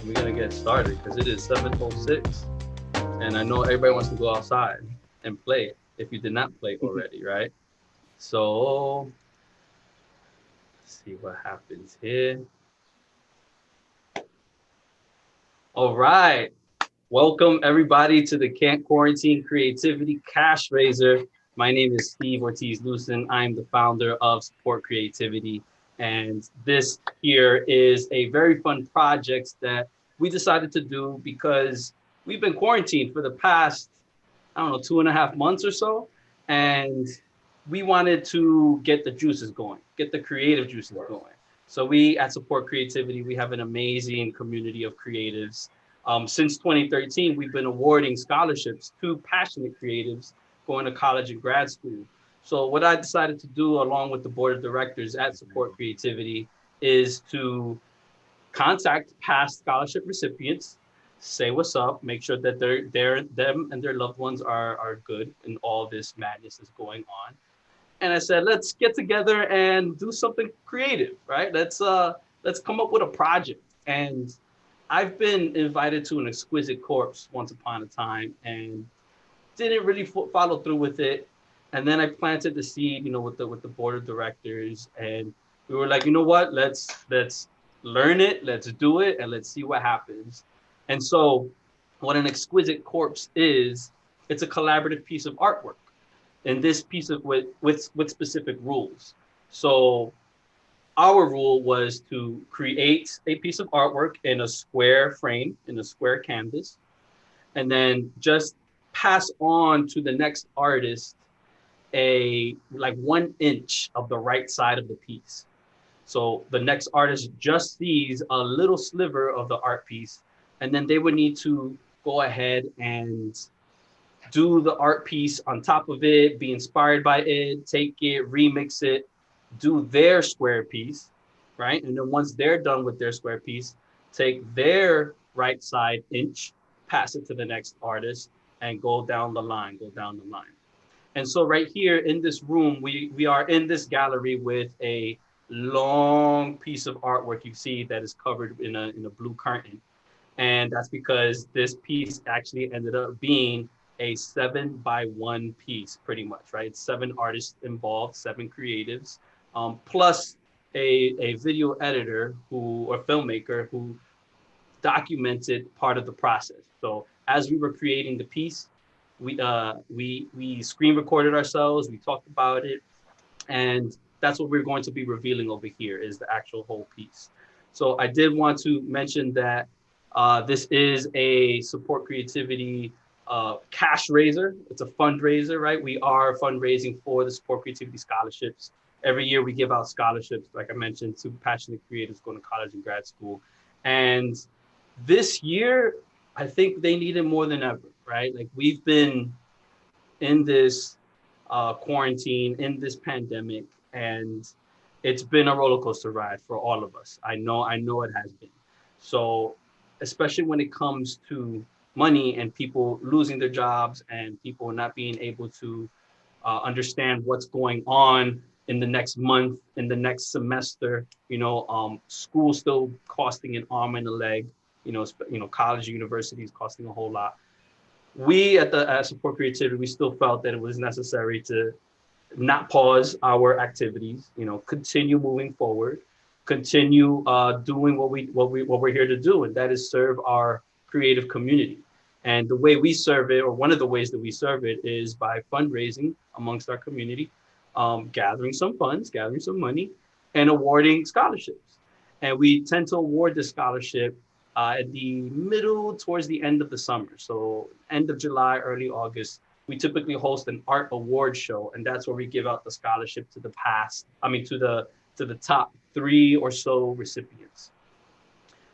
we're gonna get started because it is 7:06, and I know everybody wants to go outside and play if you did not play already, right? So let's see what happens here. All right. Welcome everybody to the Can't Quarantine Creativity Cashraiser. My name is Steve Ortiz Lucen. I'm the founder of Support Creativity. And this here is a very fun project that we decided to do because we've been quarantined for the past, I don't know, 2.5 months or so. And we wanted to get the juices going, get the creative juices going. So we at Support Creativity, we have an amazing community of creatives. Since 2013, we've been awarding scholarships to passionate creatives going to college and grad school. So what I decided to do along with the board of directors at Support Creativity is to contact past scholarship recipients, say what's up, make sure that them and their loved ones are good in all this madness is going on. And I said, let's get together and do something creative, right? Let's come up with a project. And I've been invited to an exquisite corpse once upon a time and didn't really follow through with it. And then I planted the seed, with the board of directors, and we were like, you know what? Let's learn it, let's do it, and let's see what happens. And so, what an exquisite corpse is, it's a collaborative piece of artwork, and this piece of with specific rules. So our rule was to create a piece of artwork in a square frame, in a square canvas, and then just pass on to the next artist a like 1 inch of the right side of the piece. So the next artist just sees a little sliver of the art piece, and then they would need to go ahead and do the art piece on top of it, be inspired by it, take it, remix it, do their square piece, right? And then once they're done with their square piece, take their right side inch, pass it to the next artist, and go down the line. And so right here in this room, we are in this gallery with a long piece of artwork you see that is covered in a blue curtain. And that's because this piece actually ended up being a 7x1 piece, pretty much, right? 7 artists involved, 7 creatives, plus a video editor who or filmmaker who documented part of the process. So as we were creating the piece, we screen recorded ourselves, we talked about it, and that's what we're going to be revealing over here is the actual whole piece. So I did want to mention that this is a support creativity Cashraiser. It's a fundraiser, right? We are fundraising for the support creativity scholarships. Every year we give out scholarships, like I mentioned, to passionate creatives going to college and grad school. And this year, I think they need it more than ever, right? Like we've been in this quarantine, in this pandemic, and it's been a roller coaster ride for all of us. I know it has been. So, especially when it comes to money and people losing their jobs and people not being able to understand what's going on in the next month, in the next semester. School still costing an arm and a leg. College, universities costing a whole lot. We at Support Creativity, we still felt that it was necessary to not pause our activities. Continue moving forward, continue doing what we're here to do, and that is serve our creative community. And the way we serve it, or one of the ways that we serve it, is by fundraising amongst our community, gathering some funds, gathering some money, and awarding scholarships. And we tend to award the scholarship at the middle towards the end of the summer. So end of July, early August, we typically host an art award show, and that's where we give out the scholarship to the past. I mean, to the top three or so recipients.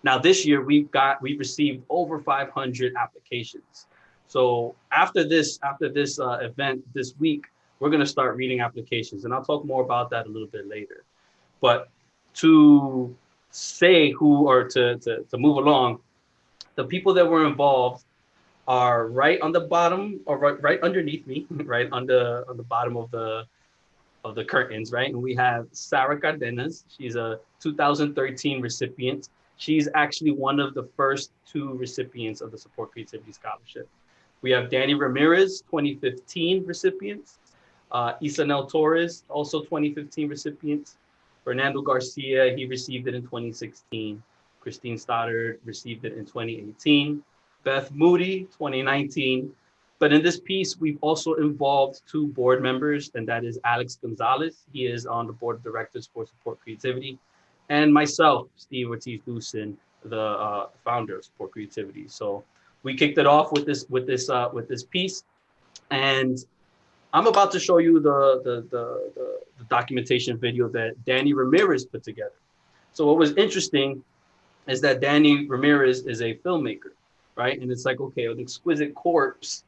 Now this year we've received over 500 applications. So after this event this week, we're gonna start reading applications, and I'll talk more about that a little bit later. But to say who or to move along, the people that were involved are right on the bottom or right underneath me, right on the bottom of the curtains, right? And we have Sarah Cardenas. She's a 2013 recipient, She's actually one of the first 2 recipients of the Support Creativity Scholarship. We have Danny Ramirez, 2015 recipients. Isanel Torres, also 2015 recipients. Fernando Garcia, he received it in 2016. Christine Stoddard received it in 2018. Beth Moody, 2019. But in this piece, we've also involved 2 board members, and that is Alex Gonzalez. He is on the board of directors for Support Creativity, and myself, Steve Ortiz-Lucen, the founder of Support Creativity. So we kicked it off with this piece, and I'm about to show you the documentation video that Danny Ramirez put together. So what was interesting is that Danny Ramirez is a filmmaker, right? And it's like, okay, an exquisite corpse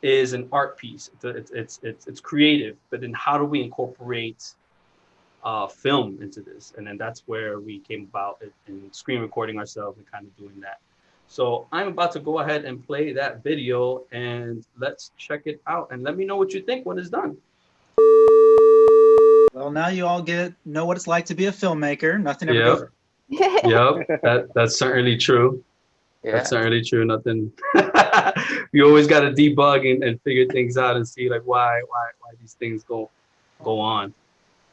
is an art piece. It's creative, but then how do we incorporate film into this? And then that's where we came about in screen recording ourselves and kind of doing that. So I'm about to go ahead and play that video, and let's check it out and let me know what you think when it's done. Well, now you all know what it's like to be a filmmaker. Nothing ever goes. Yep, that's certainly true. Yeah. That's certainly true. Nothing. You always got to debug and figure things out and see like why these things go on.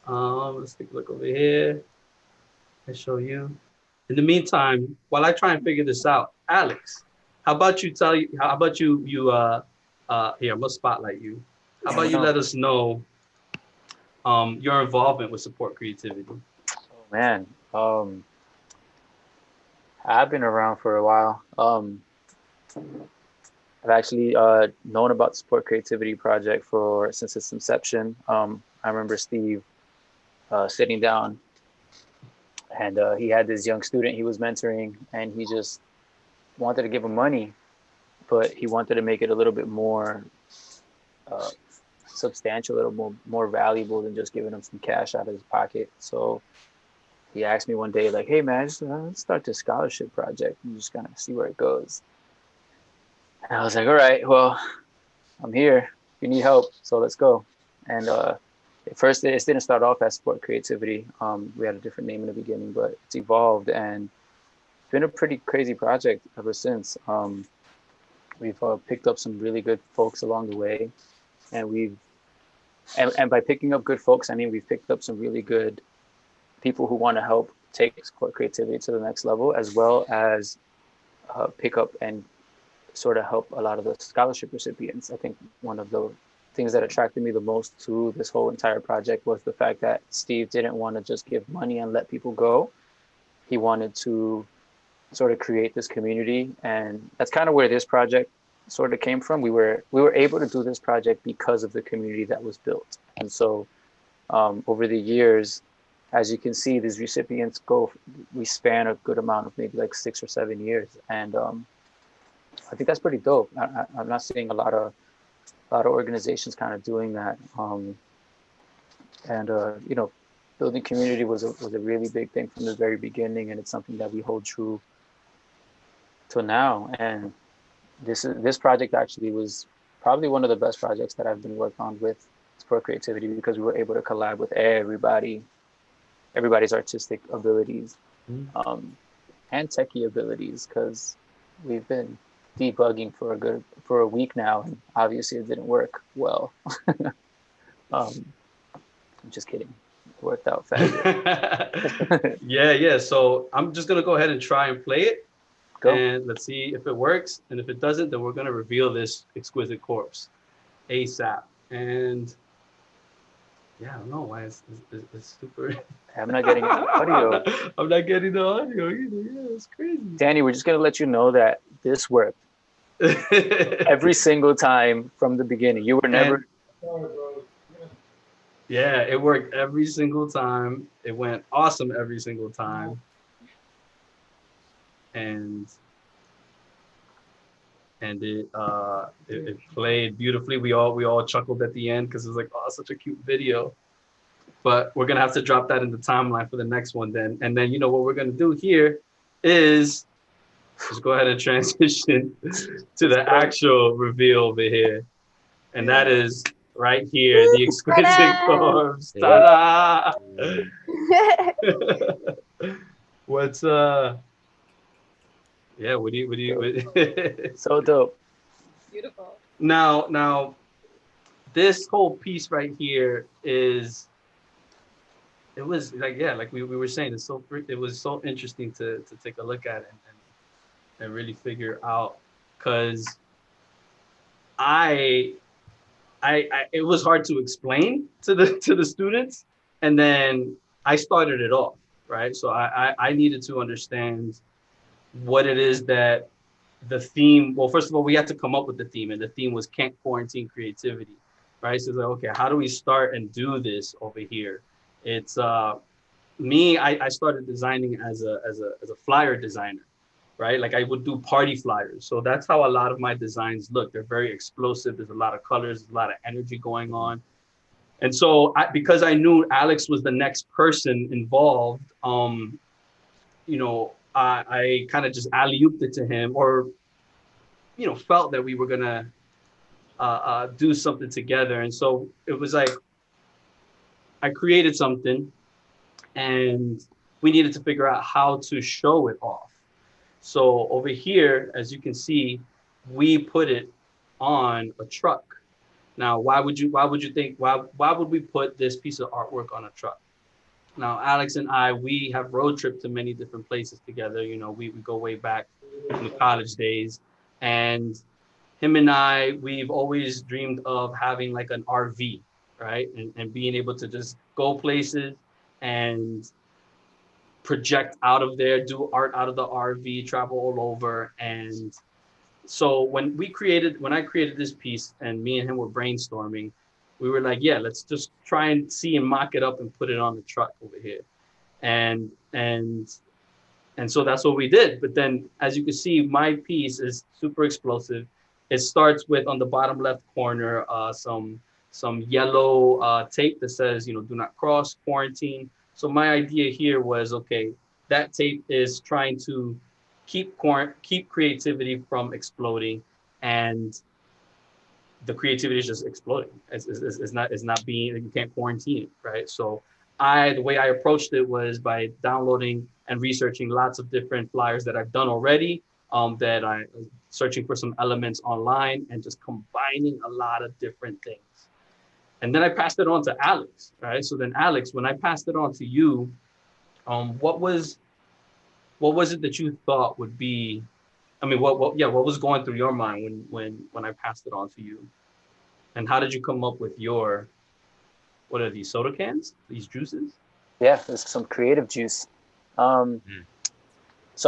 Let's take a look over here. I show you. In the meantime, while I try and figure this out, Alex, how about you here, I'm gonna spotlight you. How about you let us know your involvement with Support Creativity? Oh man. I've been around for a while. I've actually known about the Support Creativity Project since its inception. I remember Steve sitting down, and he had this young student he was mentoring, and he just wanted to give him money, but he wanted to make it a little bit more substantial, a little more valuable than just giving him some cash out of his pocket. So he asked me one day, like, hey man, let's start this scholarship project and just kind of see where it goes. And I was like, all right, well, I'm here. You need help, so let's go. And at first, it didn't start off as Support Creativity. We had a different name in the beginning, but it's evolved, and it's been a pretty crazy project ever since. We've picked up some really good folks along the way, and and by picking up good folks, I mean we've picked up some really good people who want to help take Support Creativity to the next level, as well as pick up and sort of help a lot of the scholarship recipients. I think one of the things that attracted me the most to this whole entire project was the fact that Steve didn't want to just give money and let people go. He wanted to sort of create this community, and that's kind of where this project sort of came from. We were able to do this project because of the community that was built. And so over the years, as you can see, these recipients we span a good amount of maybe like 6 or 7 years. And I think that's pretty dope. I'm not seeing a lot of organizations kind of doing that. Building community was a really big thing from the very beginning, and it's something that we hold true till now. And this project actually was probably one of the best projects that I've been working on with Support Creativity, because we were able to collab with everybody's artistic abilities and techie abilities, because we've been debugging for a week now, and obviously it didn't work well. I'm just kidding. It worked out fast. Yeah. So I'm just gonna go ahead and try and play it. Go. And let's see if it works. And if it doesn't, then we're gonna reveal this exquisite corpse ASAP. And yeah, I don't know why it's super. I'm not getting audio. I'm not getting the audio either. Yeah, it's crazy. Danny, we're just gonna let you know that this worked every single time from the beginning. You were never. Yeah, it worked every single time. It went awesome every single time. And it played beautifully. We all chuckled at the end because it was like, oh, such a cute video. But we're gonna have to drop that in the timeline for the next one then. And then what we're gonna do here is just go ahead and transition to the actual reveal over here. And that is right here, the exquisite corpse. Ta-da! What's yeah, what do you So dope. Beautiful. now this whole piece right here is it was like yeah, like we were saying, it was so interesting to take a look at it and really figure out because I it was hard to explain to the students, and then I started it off, right? So I needed to understand what it is that the theme. Well, first of all, we had to come up with the theme, and the theme was can't quarantine creativity, right? So it's like, okay, how do we start and do this over here? It's me. I started designing as a flyer designer, right? Like I would do party flyers. So that's how a lot of my designs look. They're very explosive. There's a lot of colors, a lot of energy going on. And so because I knew Alex was the next person involved, I kind of just alley-ooped it to him or, felt that we were going to do something together. And so it was like, I created something and we needed to figure out how to show it off. So over here, as you can see, we put it on a truck. Now, why would we put this piece of artwork on a truck? Now, Alex and I, we have road tripped to many different places together. We go way back in the college days. And him and I, we've always dreamed of having like an RV, right? And being able to just go places and project out of there, do art out of the RV, travel all over. And so when I created this piece and me and him were brainstorming, we were like, yeah, let's just try and see and mock it up and put it on the truck over here. And so that's what we did. But then as you can see, my piece is super explosive. It starts with on the bottom left corner, some yellow tape that says, do not cross, quarantine. So my idea here was, okay, that tape is trying to keep creativity from exploding, and the creativity is just exploding. It's not being, you can't quarantine it, right? So the way I approached it was by downloading and researching lots of different flyers that I've done already, that I searching for some elements online and just combining a lot of different things. And then I passed it on to Alex, right? So then Alex, when I passed it on to you, what was it that you thought would be, I mean, what was going through your mind when I passed it on to you? And how did you come up with what are these soda cans? These juices? Yeah, there's some creative juice. So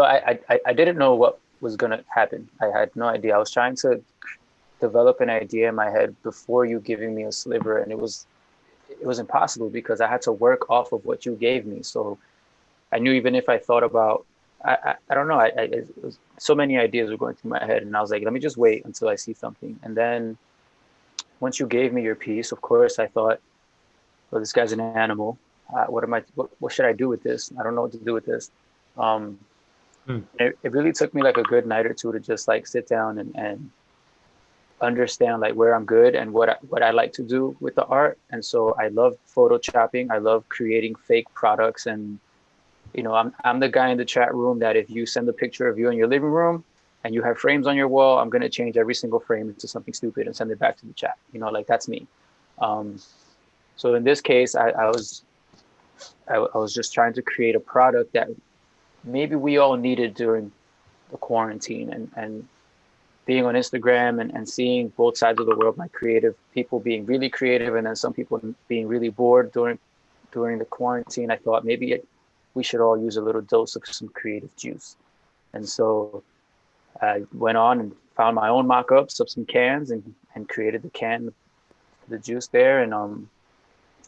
I didn't know what was gonna happen. I had no idea. I was trying to develop an idea in my head before you giving me a sliver, and it was impossible because I had to work off of what you gave me. So I knew even if I thought about, I don't know, it was, so many ideas were going through my head, and I was like, let me just wait until I see something. And then once you gave me your piece, of course, I thought, well, this guy's an animal. What should I do with this? I don't know what to do with this. It really took me like a good night or two to just like sit down and understand like where I'm good and what I like to do with the art. And so I love photoshopping. I love creating fake products. And I'm the guy in the chat room that if you send a picture of you in your living room and you have frames on your wall, I'm going to change every single frame into something stupid and send it back to the chat. Like that's me. So in this case, I was just trying to create a product that maybe we all needed during the quarantine, and being on Instagram and seeing both sides of the world, my creative people being really creative and then some people being really bored during the quarantine. I thought maybe we should all use a little dose of some creative juice. And so I went on and found my own mock-ups of some cans and created the juice there. And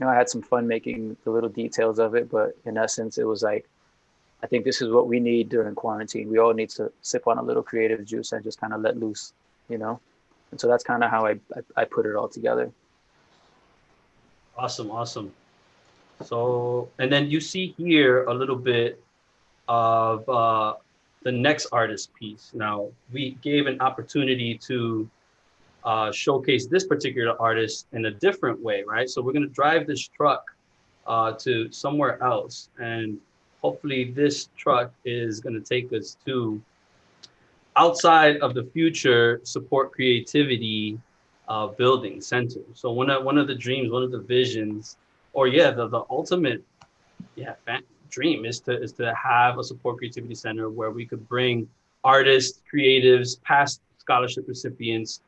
I had some fun making the little details of it, but in essence, it was like, I think this is what we need during quarantine. We all need to sip on a little creative juice and just kind of let loose, And so that's kind of how I put it all together. Awesome. So, and then you see here a little bit of the next artist piece. Now, we gave an opportunity to showcase this particular artist in a different way, right? So we're going to drive this truck to somewhere else. And hopefully this truck is going to take us to outside of the future support creativity building center. So one of the dreams, one of the visions, or yeah, the ultimate dream is to have a support creativity center where we could bring artists, creatives, past scholarship recipients,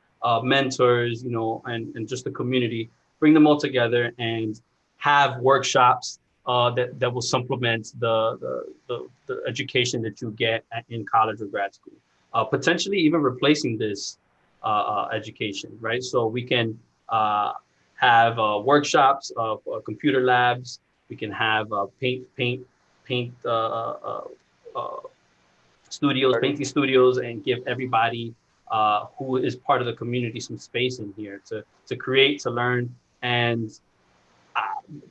mentors, and just the community, bring them all together and have workshops that will supplement the education that you get in college or grad school, potentially even replacing this education, right? So we can have workshops of computer labs. We can have paint studios, painting studios, and give everybody who is part of the community some space in here to create, to learn, and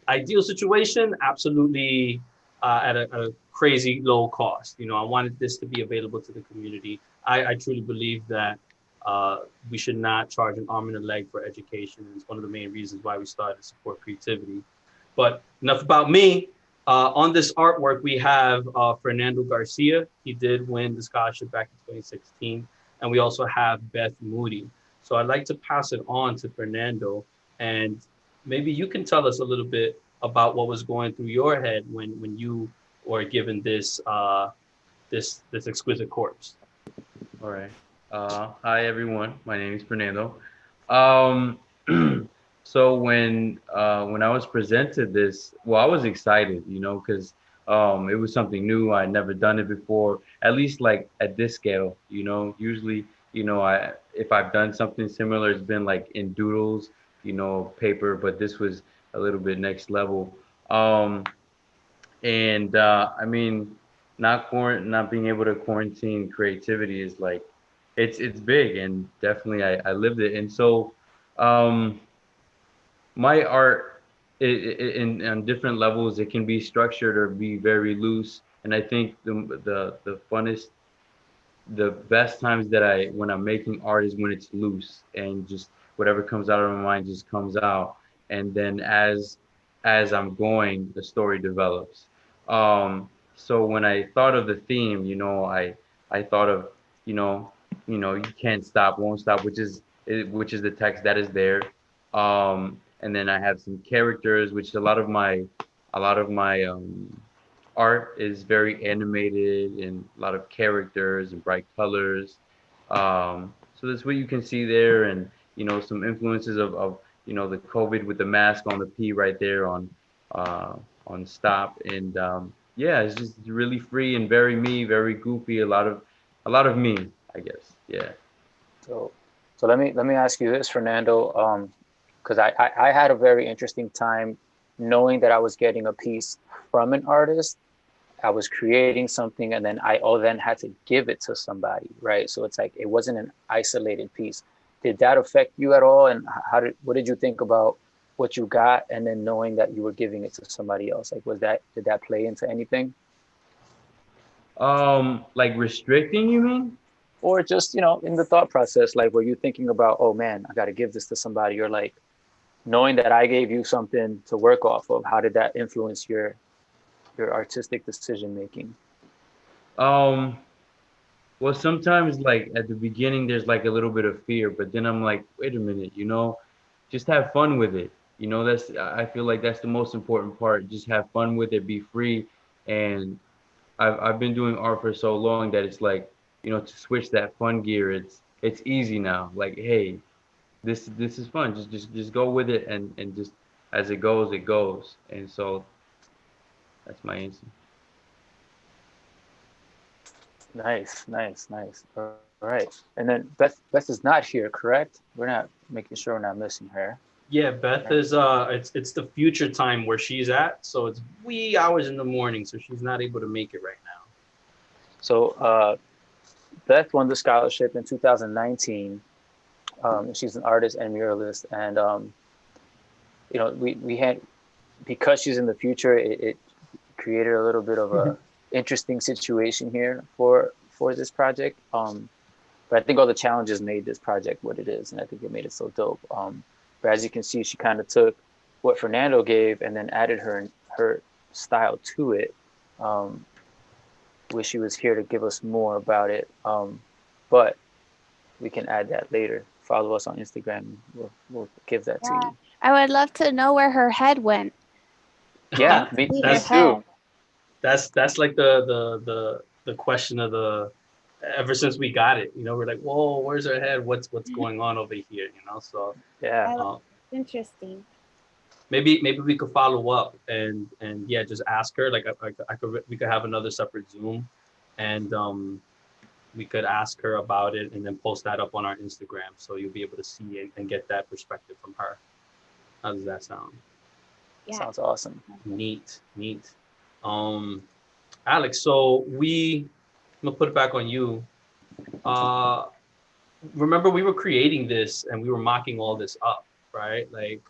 ideal situation, absolutely at a crazy low cost. I wanted this to be available to the community. I truly believe that we should not charge an arm and a leg for education. It's one of the main reasons why we started Support Creativity. But enough about me. On this artwork, we have Fernando Garcia. He did win the scholarship back in 2016. And we also have Beth Moody. So I'd like to pass it on to Fernando. And maybe you can tell us a little bit about what was going through your head when you were given this exquisite corpse. All right. Hi everyone. My name is Fernando. Um, so when I was presented this, well, I was excited, because it was something new. I'd never done it before, at least like at this scale. Usually, I if I've done something similar, it's been like in doodles, paper, but this was a little bit next level. Um, and I mean, not being able to quarantine creativity is like it's big, and definitely I lived it. And so um, my art in on different levels, it can be structured or be very loose. And I think the funnest, the best times that when I'm making art is when it's loose and just whatever comes out of my mind just comes out. And then as I'm going, the story develops. So when I thought of the theme, I thought of, you know, you can't stop, won't stop, which is the text that is there. And then I have some characters, which a lot of my art is very animated and a lot of characters and bright colors. So that's what you can see there, and some influences of the COVID with the mask on the P right there uh, on stop, and yeah, it's just really free and very me, very goofy, a lot of me, I guess. Yeah. So, so let me ask you this, Fernando, because I had a very interesting time knowing that I was getting a piece from an artist. I was creating something, and then then had to give it to somebody, right? So it's like it wasn't an isolated piece. Did that affect you at all? And what did you think about what you got, and then knowing that you were giving it to somebody else? Like, did that play into anything? Like restricting, you mean? Or just, in the thought process, like, were you thinking about, oh man, I got to give this to somebody? You're like, knowing that I gave you something to work off of, how did that influence your artistic decision making? Um, Well, sometimes like at the beginning, there's like a little bit of fear, but then I'm like, wait a minute, just have fun with it. I feel like that's the most important part. Just have fun with it, be free. And I've been doing art for so long that it's like, to switch that fun gear, it's easy now. Like, hey, this is fun. Just go with it, and just as it goes, it goes. And so that's my answer. Nice, nice, nice. All right. And then Beth is not here, correct? We're not making sure we're not missing her. Yeah, Beth Right. is it's the future time where she's at, so it's wee hours in the morning, so she's not able to make it right now. So Beth won the scholarship in 2019. She's an artist and muralist, and we had, because she's in the future, it created a little bit of a interesting situation here for this project. But I think all the challenges made this project what it is, and I think it made it so dope. But as you can see, she kind of took what Fernando gave and then added her style to it. Wish he was here to give us more about it, but we can add that later. Follow us on Instagram. We'll give that to Yeah. you. I would love to know where her head went. Yeah, See her me That's too. head. that's like the question of the ever since we got it, we're like, whoa, where's her head? What's going on over here? So Yeah, I like uh, interesting. maybe we could follow up and yeah, just ask her. Like I could we could have another separate Zoom, and we could ask her about it and then post that up on our Instagram, so you'll be able to see it and get that perspective from her. How does that sound? Yeah. sounds awesome. Neat. Um, Alex, so I'm gonna put it back on you. Uh, remember we were creating this and we were mocking all this up, right? Like,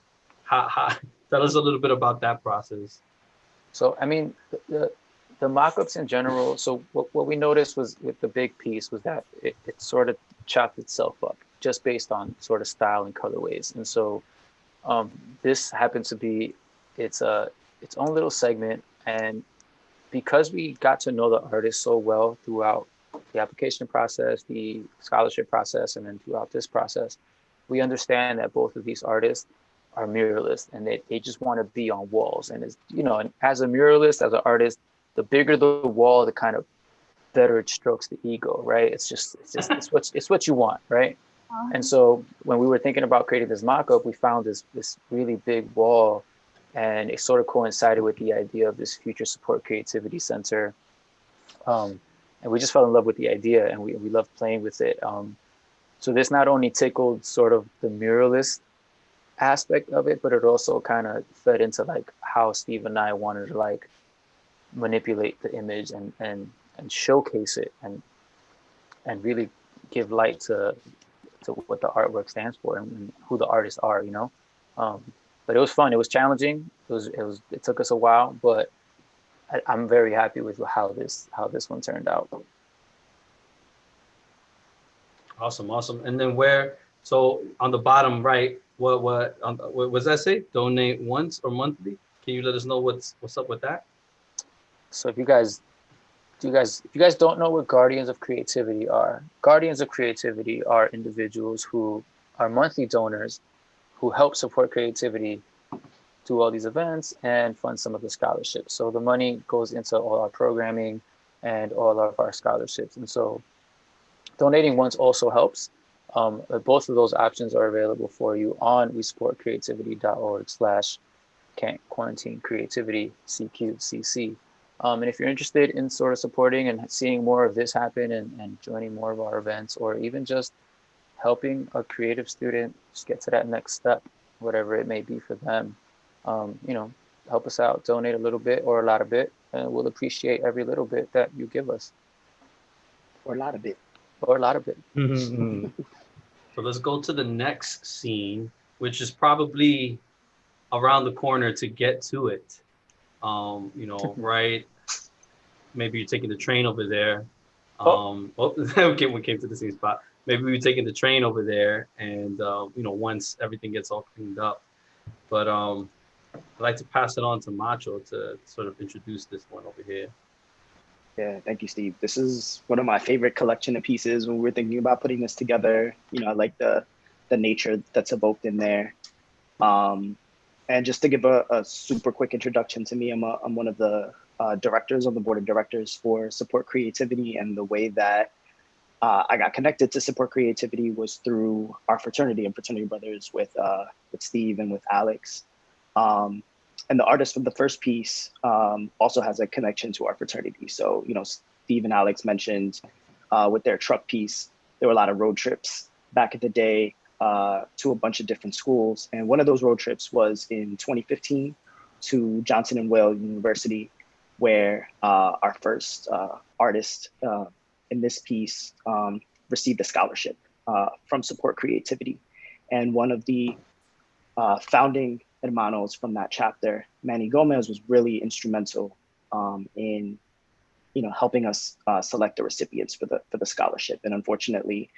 how tell us a little bit about that process. So I mean, the mock-ups in general. So what we noticed was with the big piece was that it sort of chopped itself up just based on sort of style and colorways. And so this happens to be its own little segment, and because we got to know the artist so well throughout the application process, the scholarship process, and then throughout this process, we understand that both of these artists are muralists, and they just want to be on walls. And as and as a muralist, as an artist, the bigger the wall, the kind of better it strokes the ego, right? It's what you want, right? And so when we were thinking about creating this mock-up, we found this really big wall, and it sort of coincided with the idea of this future support creativity center. And we just fell in love with the idea, and we loved playing with it. So this not only tickled sort of the muralist aspect of it, but it also kind of fed into like how Steve and I wanted to like manipulate the image and showcase it and really give light to what the artwork stands for and who the artists are, but it was fun. It was challenging. It took us a while, but I'm very happy with how this one turned out. Awesome. And then so on the bottom right, what was that say? Donate once or monthly? Can you let us know what's up with that? So if you guys don't know what Guardians of Creativity are, Guardians of Creativity are individuals who are monthly donors who help support creativity, do all these events, and fund some of the scholarships. So the money goes into all our programming and all of our scholarships. And so donating once also helps. Both of those options are available for you on wesupportcreativity.org/can't quarantine creativity CQCC. And if you're interested in sort of supporting and seeing more of this happen and joining more of our events, or even just helping a creative student just get to that next step, whatever it may be for them, help us out, donate a little bit or a lot of bit, and we'll appreciate every little bit that you give us. Or a lot of it. Or a lot of it. So let's go to the next scene, which is probably around the corner to get to it. Right? Maybe you're taking the train over there. Okay, we came to the same spot. Maybe we're taking the train over there, and once everything gets all cleaned up. But I'd like to pass it on to Macho to sort of introduce this one over here. Yeah, thank you, Steve. This is one of my favorite collection of pieces when we were thinking about putting this together. I like the nature that's evoked in there. And just to give a super quick introduction to me, I'm one of the directors on the board of directors for Support Creativity, and the way that I got connected to Support Creativity was through our fraternity and fraternity brothers with Steve and with Alex. And the artist from the first piece also has a connection to our fraternity. So, Steve and Alex mentioned with their truck piece, there were a lot of road trips back in the day to a bunch of different schools. And one of those road trips was in 2015 to Johnson and Wales University, where our first artist in this piece received a scholarship from Support Creativity. And one of the founding hermanos from that chapter, Manny Gomez, was really instrumental in helping us select the recipients for the scholarship. And unfortunately,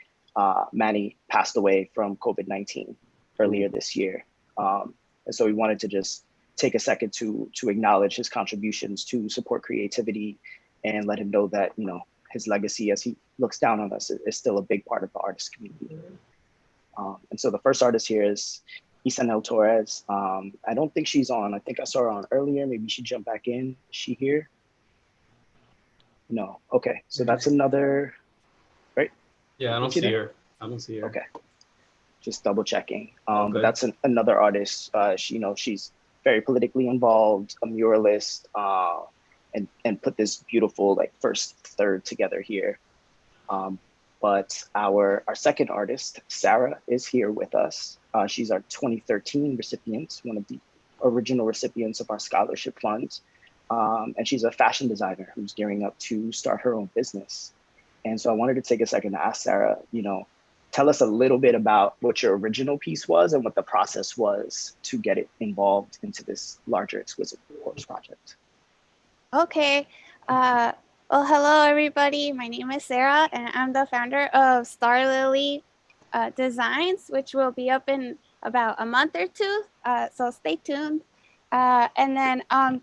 Manny passed away from COVID-19 earlier this year. And so we wanted to just take a second to acknowledge his contributions to support creativity and let him know that, you know, his legacy as he looks down on us is still a big part of the artist community. And so the first artist here is Isanel Torres. I don't think she's on. I think I saw her on earlier. Maybe she jumped back in. Is she here? No. Okay. So that's another, right? Yeah, I don't see her. I don't see her. Okay. Just double checking. Okay. But that's another artist. She, you know, she's very politically involved, a muralist, and put this beautiful like first third together here. But our second artist, Sarah, is here with us. She's our 2013 recipient, one of the original recipients of our scholarship fund. And she's a fashion designer who's gearing up to start her own business. And so I wanted to take a second to ask Sarah, you know, tell us a little bit about what your original piece was and what the process was to get it involved into this larger Exquisite Corpse project. Okay. Well, hello, everybody. My name is Sarah, and I'm the founder of Star Lily Designs, which will be up in about a month or two. So stay tuned. And then, I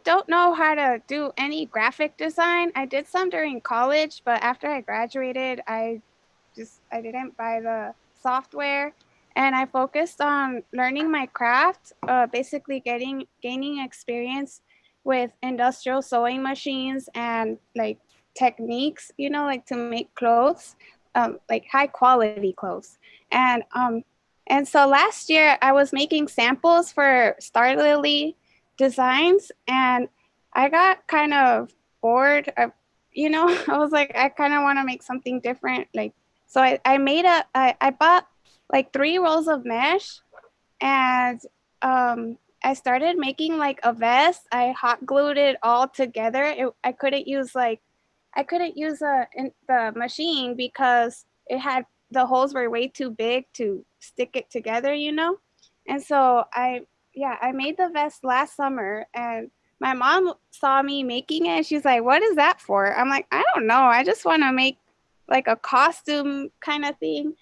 don't know how to do any graphic design. I did some during college, but after I graduated, I didn't buy the software, and I focused on learning my craft, basically gaining experience with industrial sewing machines and like techniques, you know, like to make clothes, like high quality clothes. And so last year I was making samples for Star Lily Designs, and I got kind of bored. You know, I was like, I kind of want to make something different. Like, so I bought like 3 rolls of mesh, and I started making like a vest. I hot glued it all together. I couldn't use the machine because the holes were way too big to stick it together, you know? And so I made the vest last summer, and my mom saw me making it. She's like, "What is that for?" I'm like, "I don't know. I just want to make like a costume kind of thing."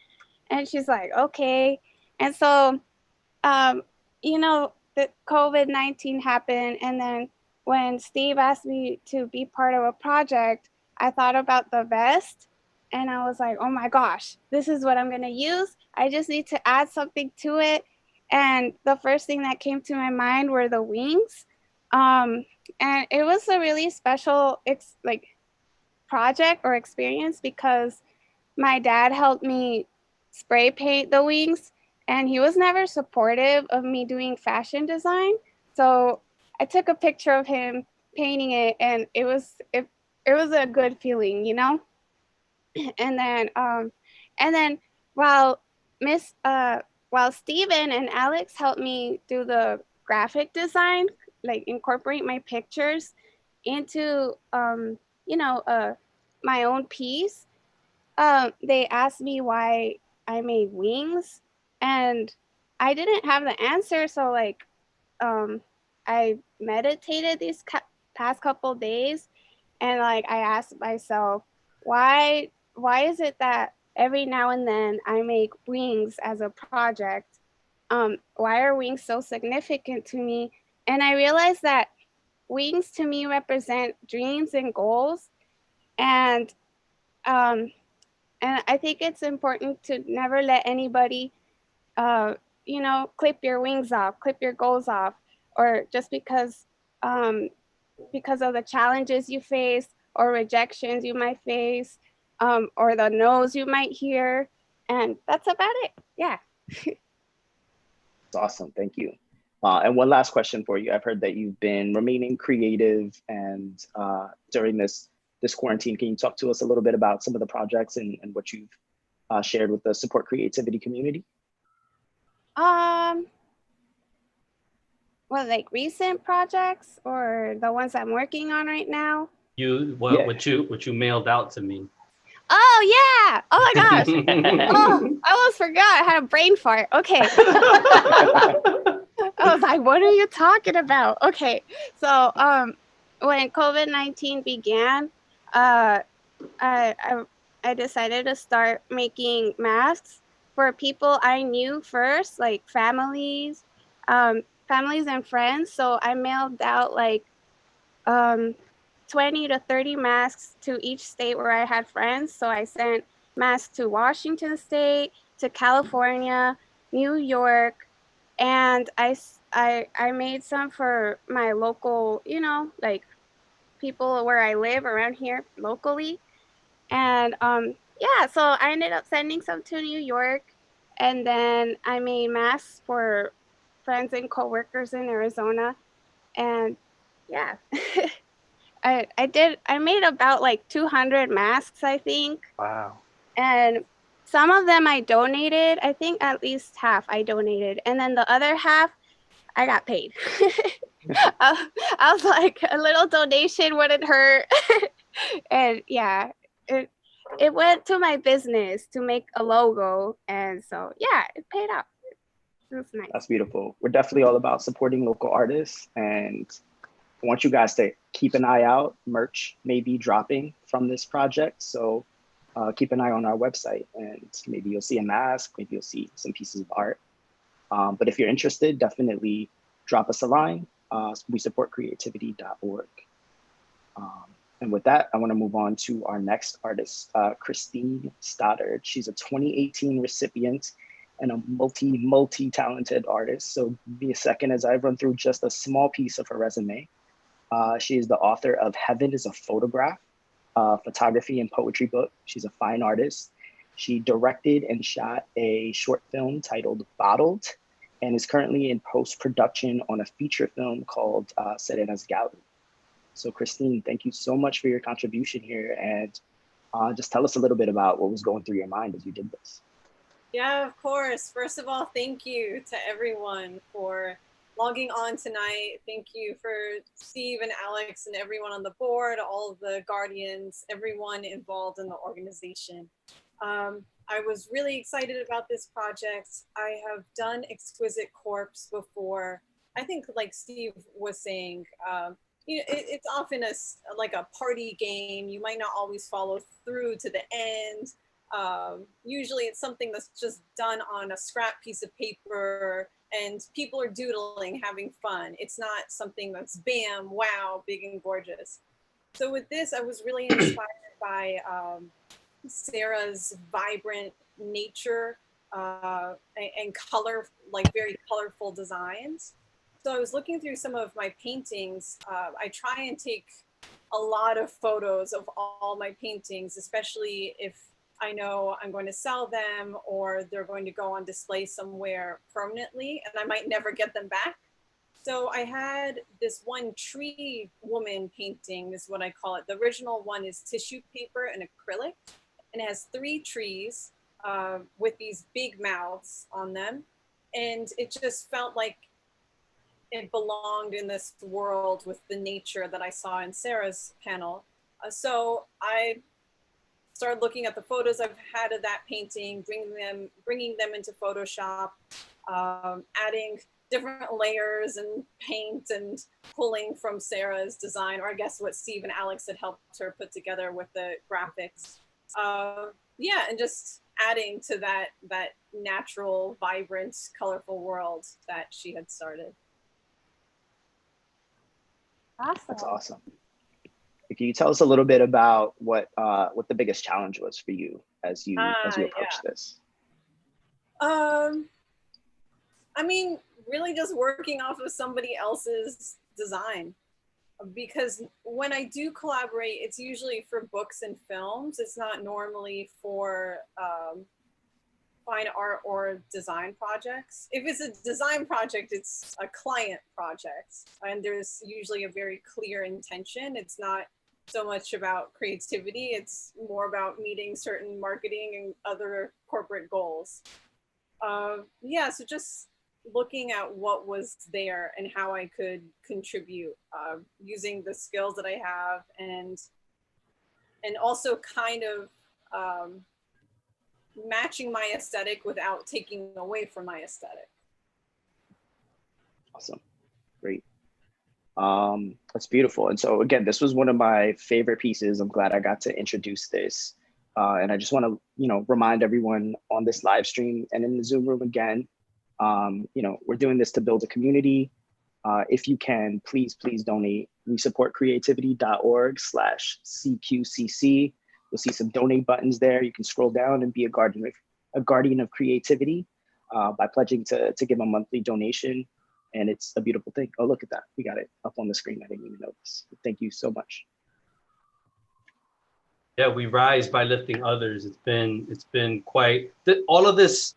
And she's like, "Okay." And so, you know, the COVID-19 happened. And then when Steve asked me to be part of a project, I thought about the vest, and I was like, oh my gosh, this is what I'm going to use. I just need to add something to it. And the first thing that came to my mind were the wings. And it was a really special project or experience because my dad helped me spray paint the wings, and he was never supportive of me doing fashion design. So I took a picture of him painting it, and it was a good feeling, you know? And then while Miss while Steven and Alex helped me do the graphic design, like incorporate my pictures into you know, my own piece, they asked me why I made wings, and I didn't have the answer. So like, I meditated these past couple days, and like I asked myself, why is it that every now and then I make wings as a project? Why are wings so significant to me? And I realized that wings to me represent dreams and goals, and um, and I think it's important to never let anybody, you know, clip your wings off, clip your goals off, or just because of the challenges you face or rejections you might face, or the no's you might hear. And that's about it. Yeah. It's awesome. Thank you. And one last question for you. I've heard that you've been remaining creative and during this quarantine. Can you talk to us a little bit about some of the projects and what you've shared with the support creativity community? Well, like recent projects or the ones I'm working on right now? What you mailed out to me. Oh yeah. Oh my gosh. Oh, I almost forgot. I had a brain fart. Okay. I was like, what are you talking about? Okay. So when COVID-19 began, I decided to start making masks for people I knew first, like families families and friends. So I mailed out like um, 20 to 30 masks to each state where I had friends. So I sent masks to Washington State, to California, New York, and I made some for my local, like people where I live around here locally. And yeah, so I ended up sending some to New York, and then I made masks for friends and coworkers in Arizona. And yeah, I made about like 200 masks, I think. Wow. And some of them I donated. I think at least half I donated, and then the other half I got paid. I was like, a little donation wouldn't hurt. And yeah, it it went to my business to make a logo, and so yeah, it paid off. It was nice. That's beautiful. We're definitely all about supporting local artists, and I want you guys to keep an eye out. Merch may be dropping from this project, so keep an eye on our website, and maybe you'll see a mask, maybe you'll see some pieces of art. But if you're interested, definitely drop us a line. We support creativity.org. And with that, I want to move on to our next artist, Christine Stoddard. She's a 2018 recipient and a multi-talented artist. So give me a second as I run through just a small piece of her resume. She is the author of Heaven is a Photograph, photography and poetry book. She's a fine artist. She directed and shot a short film titled Bottled, and is currently in post-production on a feature film called Serena's Gallery. So Christine, thank you so much for your contribution here, and just tell us a little bit about what was going through your mind as you did this. Yeah, of course. First of all, thank you to everyone for logging on tonight. Thank you for Steve and Alex and everyone on the board, all of the guardians, everyone involved in the organization. I was really excited about this project. I have done Exquisite Corpse before. I think, like Steve was saying, it's often like a party game. You might not always follow through to the end. Usually it's something that's just done on a scrap piece of paper and people are doodling, having fun. It's not something that's bam, wow, big and gorgeous. So with this, I was really inspired by Sarah's vibrant nature and color, like very colorful designs. So I was looking through some of my paintings. I try and take a lot of photos of all my paintings, especially if I know I'm going to sell them or they're going to go on display somewhere permanently and I might never get them back. So I had this one tree woman painting, is what I call it. The original one is tissue paper and acrylic, and it has 3 trees with these big mouths on them. And it just felt like it belonged in this world with the nature that I saw in Sarah's panel. So I started looking at the photos I've had of that painting, bringing them into Photoshop, adding different layers and paint and pulling from Sarah's design, or I guess what Steve and Alex had helped her put together with the graphics. Yeah, and just adding to that natural, vibrant, colorful world that she had started. Awesome. That's awesome. Can you tell us a little bit about what the biggest challenge was for you as you approached this? I mean, really just working off of somebody else's design, because when I do collaborate, it's usually for books and films. It's not normally for fine art or design projects. If it's a design project, it's a client project, and there's usually a very clear intention. It's not so much about creativity, it's more about meeting certain marketing and other corporate goals. Yeah, so just looking at what was there and how I could contribute using the skills that I have, and also kind of matching my aesthetic without taking away from my aesthetic. Awesome, great. That's beautiful. And so again, this was one of my favorite pieces. I'm glad I got to introduce this. And I just want to, remind everyone on this live stream and in the Zoom room again, We're doing this to build a community. If you can, please donate. We support creativity.org/CQCC. You'll see some donate buttons there. You can scroll down and be a guardian of creativity by pledging to give a monthly donation. And it's a beautiful thing. Oh, look at that. We got it up on the screen. I didn't even notice. Thank you so much. Yeah, we rise by lifting others. It's been quite all of this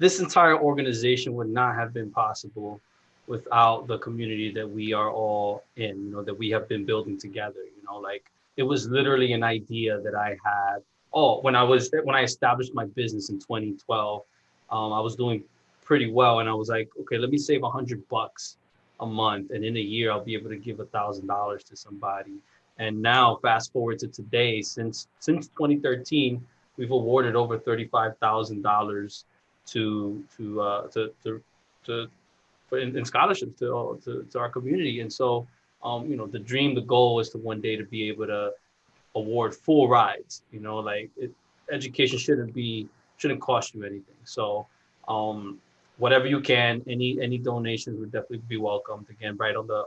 entire organization would not have been possible without the community that we are all in, that we have been building together. Like it was literally an idea that I had. When I established my business in 2012, I was doing pretty well, and I was like, okay, let me save $100 a month, and in a year I'll be able to give $1,000 to somebody. And now, fast forward to today, since 2013, we've awarded over $35,000 in scholarships to our community. And so, the goal is to one day to be able to award full rides. Education shouldn't cost you anything. So, whatever you can, any donations would definitely be welcomed. Again, right on the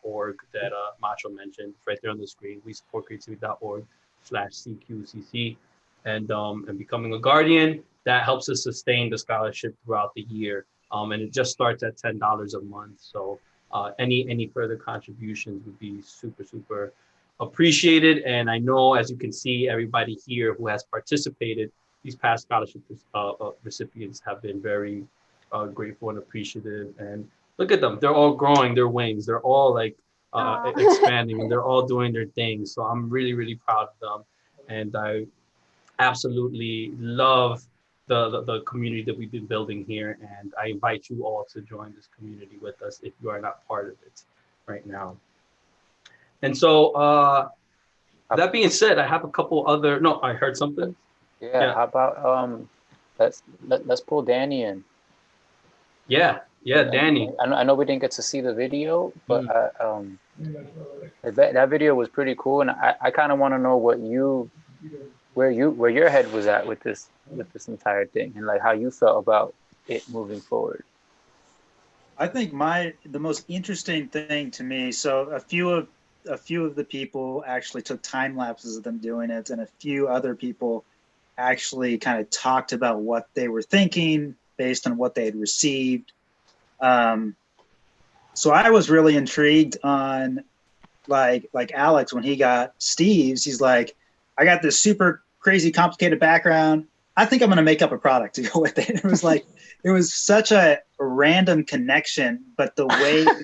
.org that Macho mentioned, right there on the screen. We support creativity.org/CQCC, and becoming a guardian that helps us sustain the scholarship throughout the year. And it just starts at $10 a month. So any further contributions would be super appreciated. And I know, as you can see, everybody here who has participated, these past scholarship recipients have been very grateful and appreciative. And look at them, they're all growing their wings. They're all like expanding, and they're all doing their thing. So I'm really proud of them. And I absolutely love the community that we've been building here. And I invite you all to join this community with us if you are not part of it right now. And so that being said, I have a couple other, no, I heard something. Yeah. How about let's pull Danny in. Yeah, Danny. I know we didn't get to see the video, but that video was pretty cool, and I kind of want to know where your head was at with this entire thing, and like how you felt about it moving forward. I think the most interesting thing to me. So a few of the people actually took time lapses of them doing it, and a few other people actually kind of talked about what they were thinking based on what they had received. So I was really intrigued on like Alex, when he got Steve's, he's like, I got this super crazy complicated background. I think I'm going to make up a product to go with it. It was like, it was such a random connection, but the way he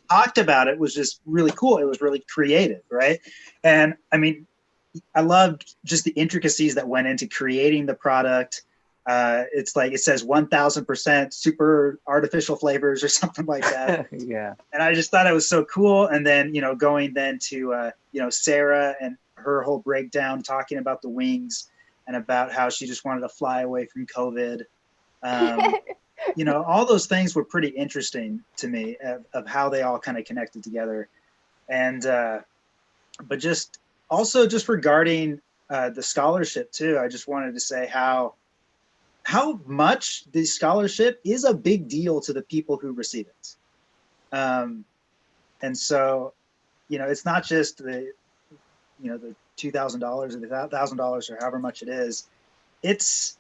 talked about it was just really cool. It was really creative, right? And I mean, I loved just the intricacies that went into creating the product. It's like, it says 1000% super artificial flavors or something like that. Yeah. And I just thought it was so cool. And then, going then to, Sarah and her whole breakdown, talking about the wings and about how she just wanted to fly away from COVID. All those things were pretty interesting to me of how they all kind of connected together. And, but just regarding the scholarship too, I just wanted to say how much the scholarship is a big deal to the people who receive it. And so, it's not just the $2,000 or the $1,000 or however much it is. It's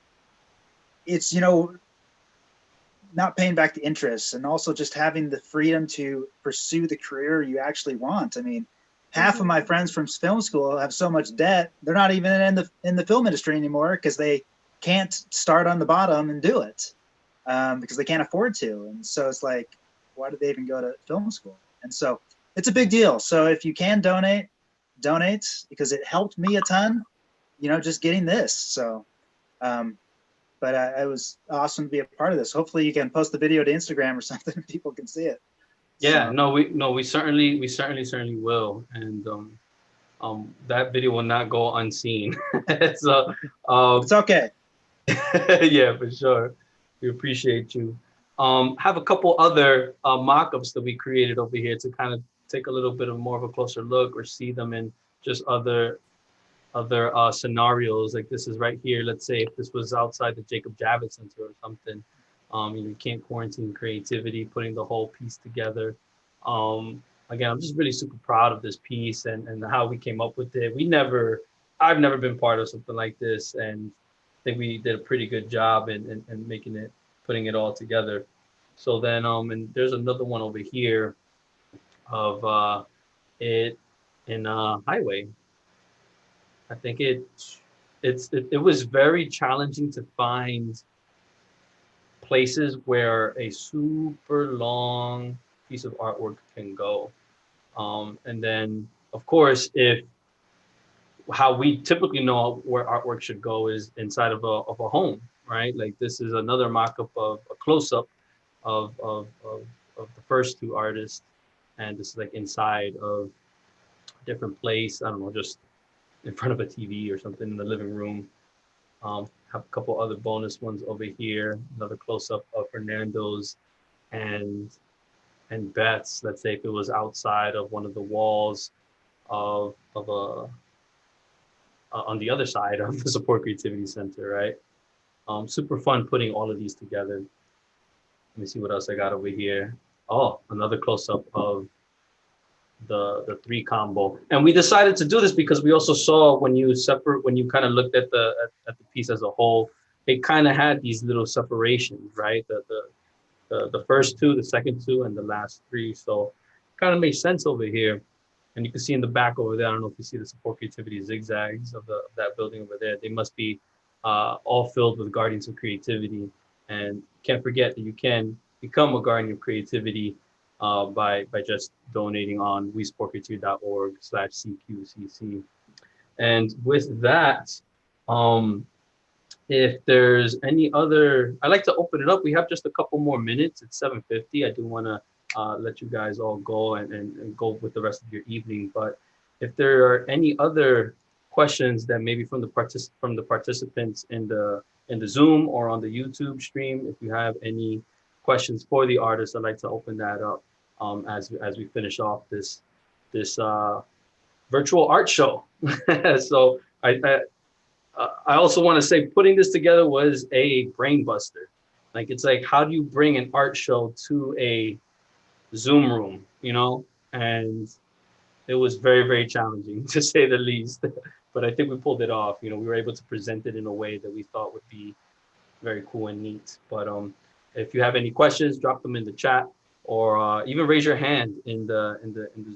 not paying back the interest, and also just having the freedom to pursue the career you actually want. I mean, half of my friends from film school have so much debt, they're not even in the film industry anymore because they can't start on the bottom and do it because they can't afford to. And so it's like, why did they even go to film school? And so it's a big deal. So if you can donate, because it helped me a ton, just getting this. So, but it was awesome to be a part of this. Hopefully you can post the video to Instagram or something and people can see it. Yeah, so. We certainly will. And that video will not go unseen. So it's okay. Yeah, for sure. We appreciate you. Have a couple other mock-ups that we created over here to kind of take a little bit of more of a closer look or see them in just other scenarios. Like this is right here. Let's say if this was outside the Jacob Javits Center or something, You can't quarantine creativity, putting the whole piece together. Again, I'm just really super proud of this piece and how we came up with it. I've never been part of something like this, and I think we did a pretty good job in putting it all together. So then, and there's another one over here of it in Highway. I think it was very challenging to find places where a super long piece of artwork can go. And then, of course, if how we typically know where artwork should go is inside of a home, right? Like this is another mock-up of a close-up of the first two artists. And this is like inside of a different place. I don't know, just in front of a TV or something in the living room. Have a couple other bonus ones over here. Another close-up of Fernando's and Beth's. Let's say if it was outside of one of the walls of a on the other side of the Support Creativity Center, right? Super fun putting all of these together. Let me see what else I got over here. Oh, another close-up of the three combo. And we decided to do this because we also saw when you kind of looked at the piece as a whole, it kind of had these little separations, right? The first two, the second two, and the last three. So kind of makes sense over here. And you can see in the back over there, I don't know if you see the Support Creativity zigzags of that building over there. They must be all filled with guardians of creativity. And can't forget that you can become a guardian of creativity by just donating on wesupportcreativity.org/CQCC. And with that, if there's any other, I'd like to open it up. We have just a couple more minutes. It's 7:50. I do want to let you guys all go and go with the rest of your evening. But if there are any other questions that maybe from the participants in the Zoom or on the YouTube stream, if you have any questions for the artists, I'd like to open that up as we finish off this virtual art show. So I also want to say putting this together was a brain buster. Like it's like, how do you bring an art show to a Zoom room, and it was very, very challenging to say the least, but I think we pulled it off. We were able to present it in a way that we thought would be very cool and neat. But if you have any questions, drop them in the chat or even raise your hand in the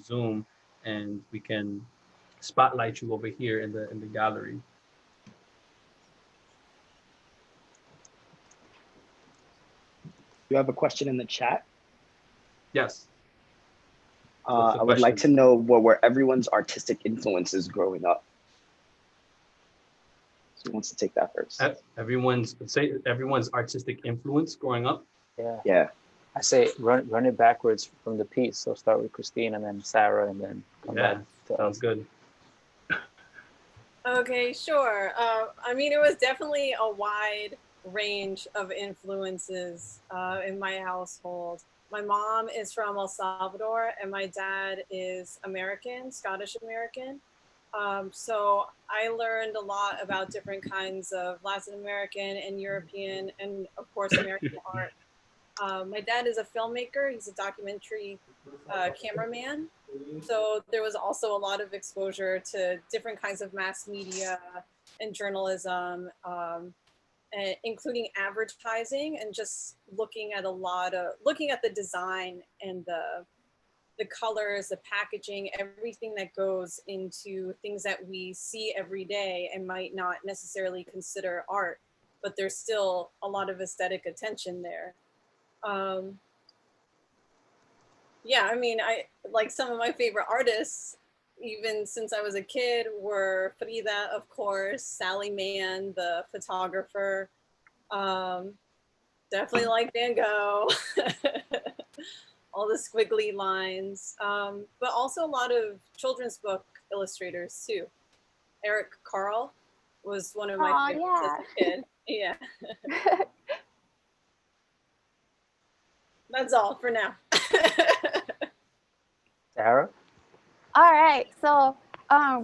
Zoom, and we can spotlight you over here in the gallery. You have a question in the chat? Yes. I would like to know what were everyone's artistic influences growing up. So who wants to take that first? Everyone's artistic influence growing up? Yeah. I say run it backwards from the piece. So start with Christine and then Sarah and then come back to sounds good. Okay, sure. I mean, it was definitely a wide range of influences in my household. My mom is from El Salvador and my dad is American, Scottish American. So I learned a lot about different kinds of Latin American and European and of course American art. My dad is a filmmaker. He's a documentary cameraman. So there was also a lot of exposure to different kinds of mass media and journalism, including advertising, and just looking at the design and the colors, the packaging, everything that goes into things that we see every day and might not necessarily consider art, but there's still a lot of aesthetic attention there. Yeah, I mean, I like some of my favorite artists, even since I was a kid, were Frida, of course, Sally Mann, the photographer, definitely like Van Gogh, all the squiggly lines, but also a lot of children's book illustrators too. Eric Carle was one of my favorites as a kid. Yeah. That's all for now. Sarah? All right. So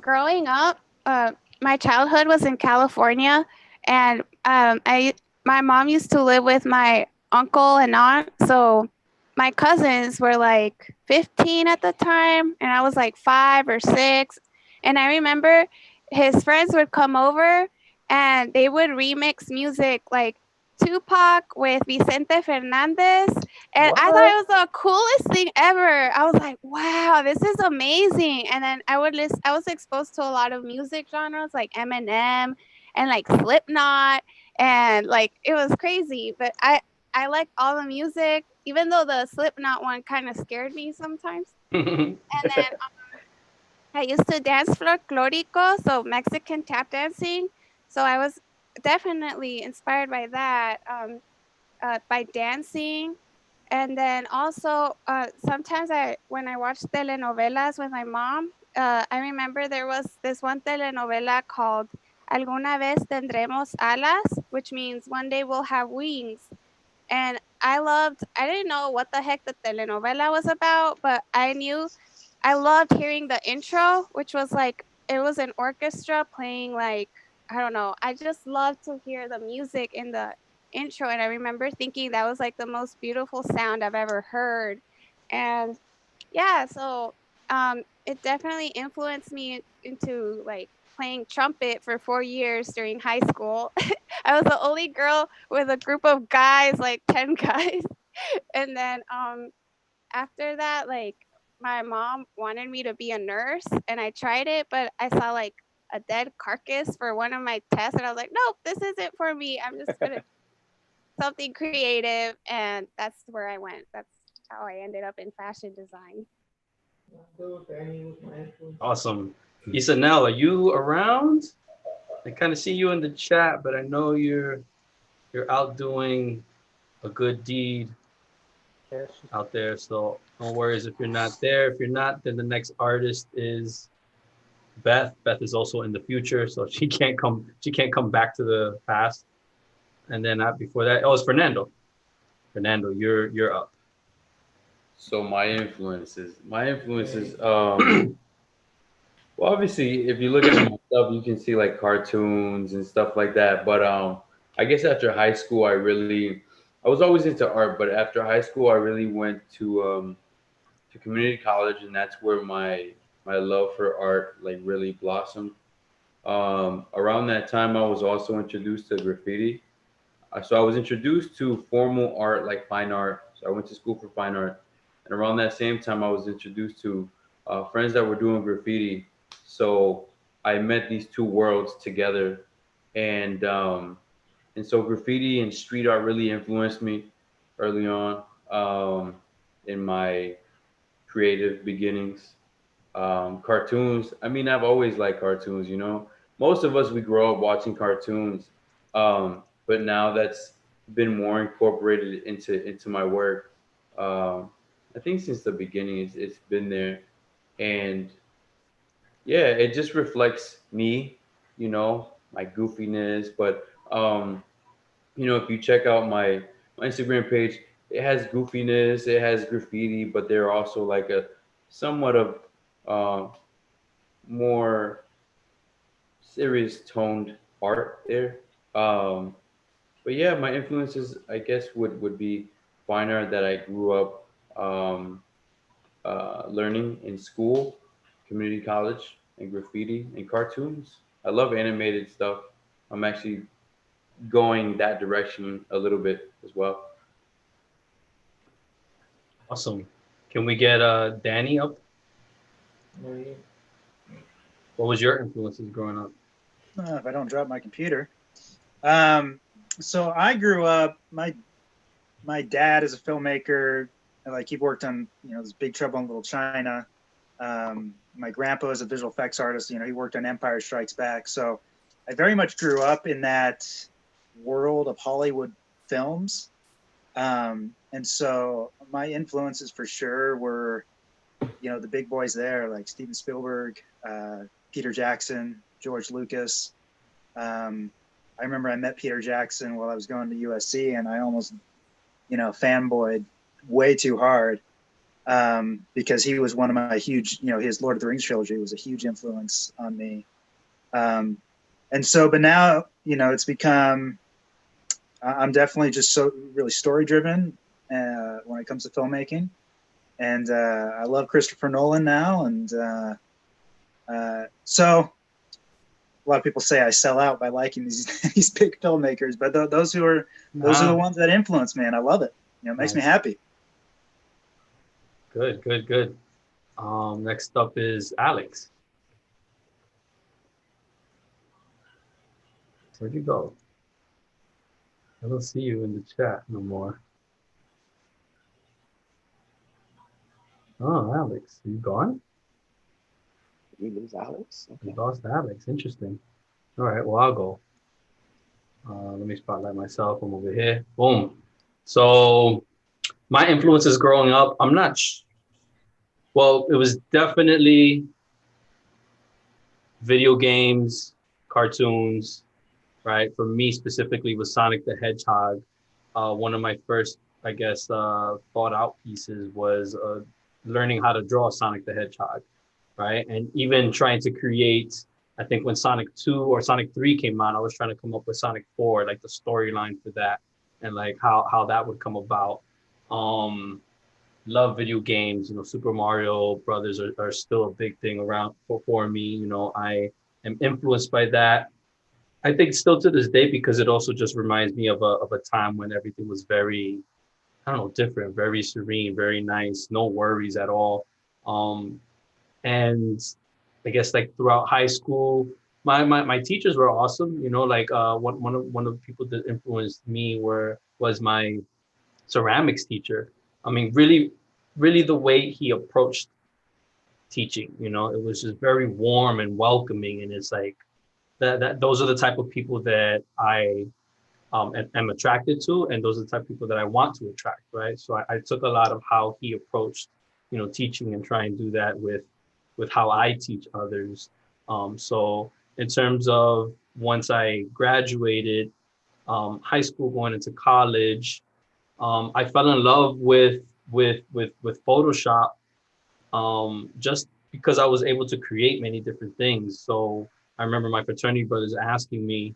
growing up, my childhood was in California, and my mom used to live with my uncle and aunt. So my cousins were like 15 at the time, and I was like 5 or 6. And I remember his friends would come over and they would remix music like Tupac with Vicente Fernandez. And I thought it was the coolest thing ever. I was like, wow, this is amazing. And then I was exposed to a lot of music genres like Eminem and like Slipknot, and like it was crazy. But I like all the music, even though the Slipknot one kind of scared me sometimes. And then I used to dance folklorico, so Mexican tap dancing. So I was definitely inspired by that, by dancing. And then also, sometimes when I watched telenovelas with my mom, I remember there was this one telenovela called Alguna vez tendremos alas, which means one day we'll have wings. And I didn't know what the heck the telenovela was about, but I loved hearing the intro, which was like, it was an orchestra playing like, I don't know. I just loved to hear the music in the intro. And I remember thinking that was like the most beautiful sound I've ever heard. And yeah, so it definitely influenced me into like playing trumpet for 4 years during high school. I was the only girl with a group of guys, like 10 guys. And then after that, like my mom wanted me to be a nurse and I tried it, but I saw like a dead carcass for one of my tests and I was like, nope, this isn't for me. I'm just gonna something creative, and that's where I went. That's how I ended up in fashion design. Awesome. Isanel, are you around? I kind of see you in the chat, but I know you're out doing a good deed out there. So no worries if you're not there. If you're not, then the next artist is Beth. Beth is also in the future, so she can't come. She can't come back to the past. And then before that, it's Fernando. Fernando, you're up. So my influences, well, obviously, if you look at my stuff, you can see like cartoons and stuff like that. But I guess after high school, I was always into art, but after high school, I really went to community college, and that's where my love for art like really blossomed. Around that time, I was also introduced to graffiti. So I was introduced to formal art, like fine art. So I went to school for fine art, and around that same time, I was introduced to friends that were doing graffiti. So I met these two worlds together, and um, and so graffiti and street art really influenced me early on in my creative beginnings. Cartoons. I mean, I've always liked cartoons. Most of us we grow up watching cartoons, but now that's been more incorporated into my work. Um, I think since the beginning, it's been there, and yeah, it just reflects me. My goofiness. But if you check out my Instagram page, it has goofiness, it has graffiti, but there are also like a somewhat of uh, more serious toned art there. Um, but yeah, my influences, I guess, would be fine art that I grew up learning in school, community college, and graffiti and cartoons. I love animated stuff. I'm actually going that direction a little bit as well. Awesome. Can we get Danny up? What was your influences growing up? If I don't drop my computer. So I grew up. My dad is a filmmaker. Like he worked on this Big Trouble in Little China. My grandpa is a visual effects artist. He worked on Empire Strikes Back. So I very much grew up in that world of Hollywood films. And so my influences for sure were, the big boys there, like Steven Spielberg, Peter Jackson, George Lucas. I remember I met Peter Jackson while I was going to USC, and I almost, fanboyed way too hard because he was one of my huge, his Lord of the Rings trilogy was a huge influence on me. And so, but now, it's become, I'm definitely just so really story driven when it comes to filmmaking, and I love Christopher Nolan now, and so a lot of people say I sell out by liking these big filmmakers, but those are the ones that influence me, and I love it. You know, it makes me happy. Good, good, good. Next up is Alex. Where'd you go? I don't see you in the chat no more. Oh, Alex, are you gone? We lose Alex. We Okay. lost Alex. Interesting. All right, well, I'll go. Let me spotlight myself. I'm over here. Boom. So my influences growing up, I'm not well, it was definitely video games, cartoons, right? For me specifically was Sonic the Hedgehog. One of my first, I guess, thought out pieces was learning how to draw Sonic the Hedgehog, right? And even trying to create, I think when Sonic 2 or Sonic 3 came out, I was trying to come up with Sonic 4, like the storyline for that and like how that would come about. Love video games, Super Mario Brothers are still a big thing around for me. I am influenced by that. I think still to this day, because it also just reminds me of a time when everything was very, I don't know, different, very serene, very nice, no worries at all. And I guess like throughout high school, my teachers were awesome. Like one of the people that influenced me was my ceramics teacher. I mean, really, really the way he approached teaching, it was just very warm and welcoming. And it's like that those are the type of people that I am attracted to, and those are the type of people that I want to attract, right? So I took a lot of how he approached, teaching and try and do that with how I teach others. So in terms of once I graduated high school, going into college, I fell in love with Photoshop just because I was able to create many different things. So I remember my fraternity brothers asking me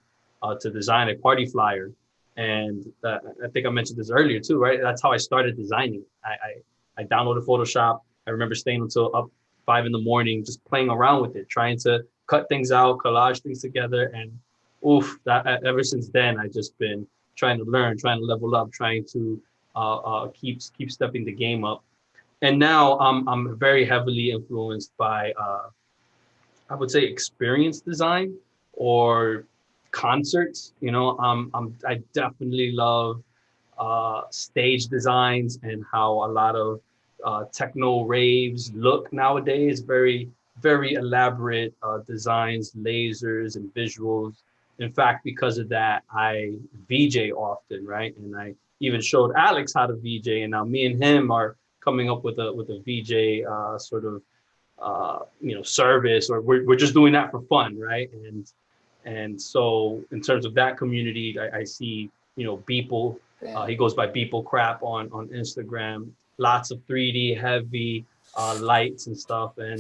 to design a party flyer. And I think I mentioned this earlier too, right? That's how I started designing. I downloaded Photoshop. I remember staying until up 5 a.m, just playing around with it, trying to cut things out, collage things together. And oof, ever since then, I've just been trying to learn, trying to level up, trying to keep stepping the game up. And now I'm very heavily influenced by I would say experience design or concerts. I definitely love stage designs and how a lot of techno raves look nowadays. Very, very elaborate designs, lasers, and visuals. In fact, because of that, I VJ often, right? And I even showed Alex how to VJ, and now me and him are coming up with a VJ sort of service, or we're just doing that for fun, right? And so in terms of that community, I see Beeple. He goes by Beeple Crap on Instagram. Lots of 3D heavy lights and stuff, and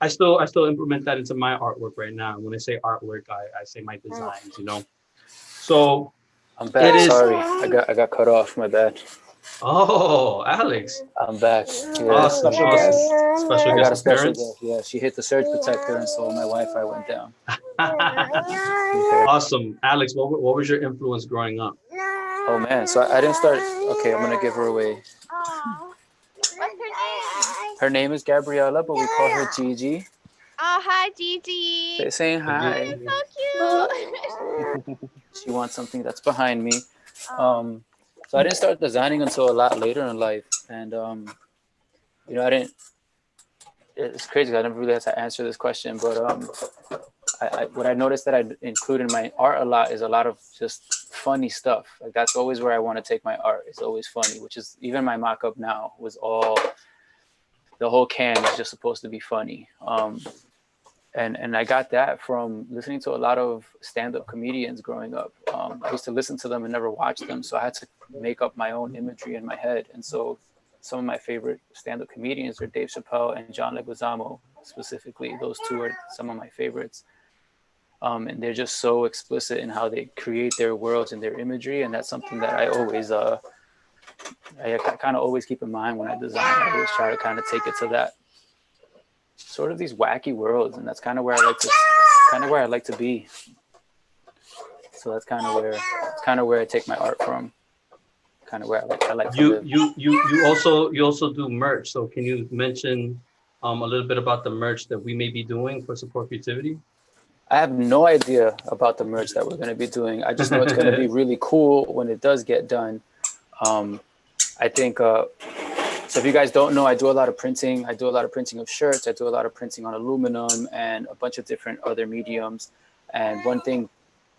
I still implement that into my artwork right now. When I say artwork, I say my designs. So I'm back. it is. Sorry, I got cut off. My bad. Oh, Alex. I'm back. Yeah. Awesome, awesome. Special I got guest a special appearance. gift. Yeah, she hit the surge protector, and so my Wi-Fi went down. Awesome, Alex. What was your influence growing up? Oh man, so I didn't start. Okay, I'm gonna give her away. What's her name? Her name is Gabriella, but we call her Gigi. Oh, hi, Gigi. Saying hi. So cute. She wants something that's behind me. So I didn't start designing until a lot later in life, and I didn't. It's crazy. I never really had to answer this question, but what I noticed that I include in my art a lot is a lot of just funny stuff. Like that's always where I want to take my art. It's always funny, which is even my mock-up now was all. The whole can is just supposed to be funny. And I got that from listening to a lot of stand-up comedians growing up. I used to listen to them and never watch them, so I had to make up my own imagery in my head. And so some of my favorite stand-up comedians are Dave Chappelle and John Leguizamo, specifically. Those two are some of my favorites. and they're just so explicit in how they create their worlds and their imagery, and that's something that I always I kind of always keep in mind when I design. I always try to kind of take it to that sort of these wacky worlds, and that's kind of where I like to be. So that's kind of where I take my art from. Kind of where I like to live. You also do merch. So can you mention a little bit about the merch that we may be doing for Support Creativity? I have no idea about the merch that we're going to be doing. I just know it's going to be really cool when it does get done. I think, so if you guys don't know, I do a lot of printing. I do a lot of printing of shirts. I do a lot of printing on aluminum and a bunch of different other mediums. And one thing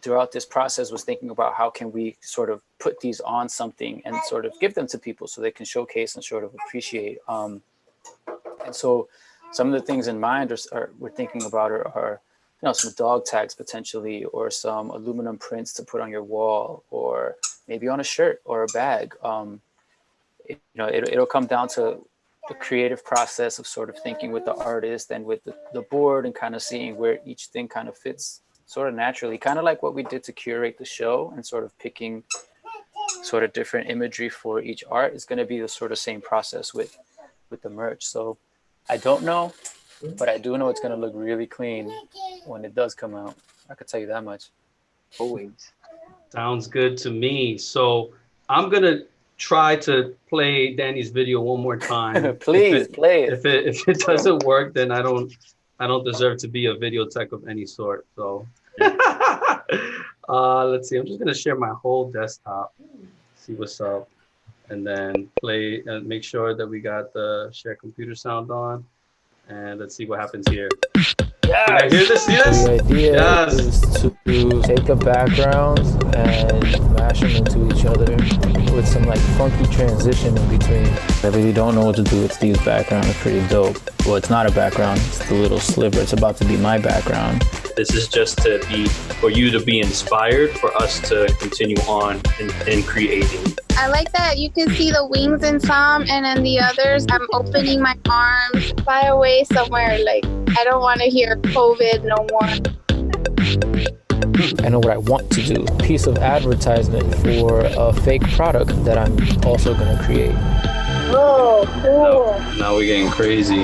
throughout this process was thinking about how can we sort of put these on something and sort of give them to people so they can showcase and sort of appreciate. And so some of the things in mind we're thinking about are some dog tags potentially, or some aluminum prints to put on your wall, or maybe on a shirt or a bag. It'll come down to the creative process of sort of thinking with the artist and with the board, and kind of seeing where each thing kind of fits sort of naturally, kind of like what we did to curate the show, and sort of picking sort of different imagery for each art is going to be the sort of same process with the merch. So I don't know, but I do know it's going to look really clean when it does come out. I could tell you that much. Always. Sounds good to me. So I'm gonna try to play Danny's video one more time. Please play it. If it doesn't work, then I don't deserve to be a video tech of any sort. So let's see. I'm just gonna share my whole desktop, see what's up, and then play and make sure that we got the share computer sound on. And let's see what happens here. Yes. Can I hear this? Yes. The idea Yes. is to take the backgrounds and mash them into each other with some like funky transition in between. I really don't know what to do with Steve's background. It's pretty dope. Well, it's not a background. It's the little sliver. It's about to be my background. This is just for you to be inspired, for us to continue on in creating. I like that you can see the wings in some, and then the others, I'm opening my arms, fly away somewhere. Like, I don't want to hear COVID no more. I know what I want to do. A piece of advertisement for a fake product that I'm also going to create. Oh, cool. Now we're getting crazy.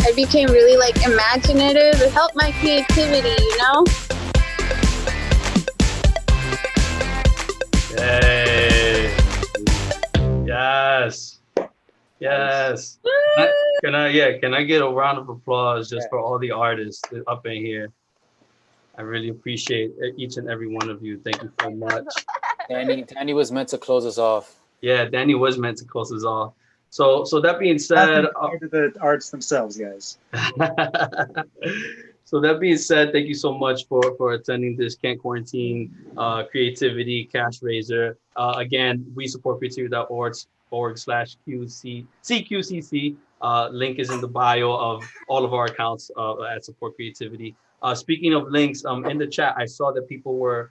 I became really like imaginative. It helped my creativity, you know? Yay. Yes. Yes. Can I get a round of applause just for all the artists up in here? I really appreciate each and every one of you. Thank you so much. Danny was meant to close us off. Yeah, Danny was meant to close us off. So that being said, to the arts themselves, guys. So that being said, thank you so much for attending this Can't Quarantine Creativity Cashraiser. Again, we support creativity.org/CQCC. Link is in the bio of all of our accounts at Support Creativity. Speaking of links, in the chat, I saw that people were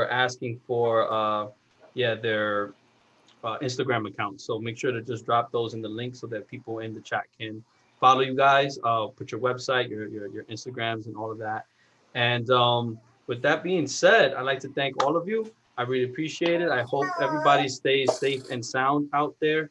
asking for their Instagram accounts. So make sure to just drop those in the link so that people in the chat can follow you guys. Put your website, your Instagrams, and all of that. And with that being said, I'd like to thank all of you. I really appreciate it. I hope everybody stays safe and sound out there.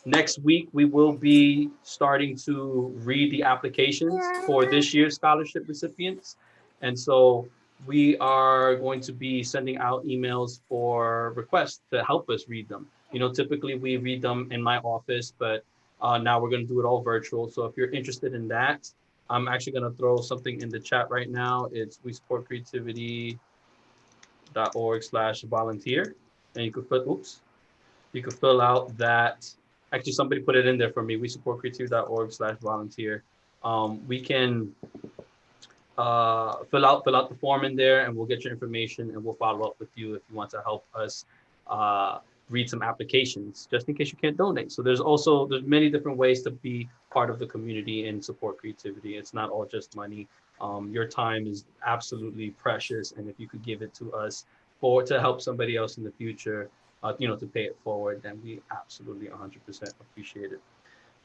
Next week, we will be starting to read the applications for this year's scholarship recipients. And so we are going to be sending out emails for requests to help us read them. You know, typically we read them in my office, but now we're going to do it all virtual. So if you're interested in that, I'm actually going to throw something in the chat right now. It's wesupportcreativity.org/volunteer. And you could fill out that. Actually, somebody put it in there for me. wesupportcreativity.org/volunteer. We can fill out the form in there, and we'll get your information, and we'll follow up with you if you want to help us read some applications, just in case you can't donate. So there's many different ways to be part of the community and support creativity. It's not all just money. Your time is absolutely precious, and if you could give it to us to help somebody else in the future, to pay it forward, then we absolutely 100% appreciate it.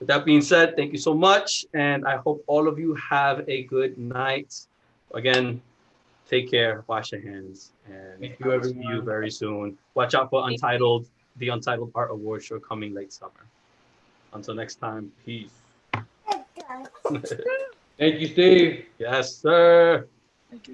With that being said, thank you so much. And I hope all of you have a good night. Again, take care, wash your hands, and Thank you, I will see you everyone. very soon. Watch out for the Untitled Art Award show coming late summer. Until next time, peace. Thank you, Steve. Yes, sir. Thank you.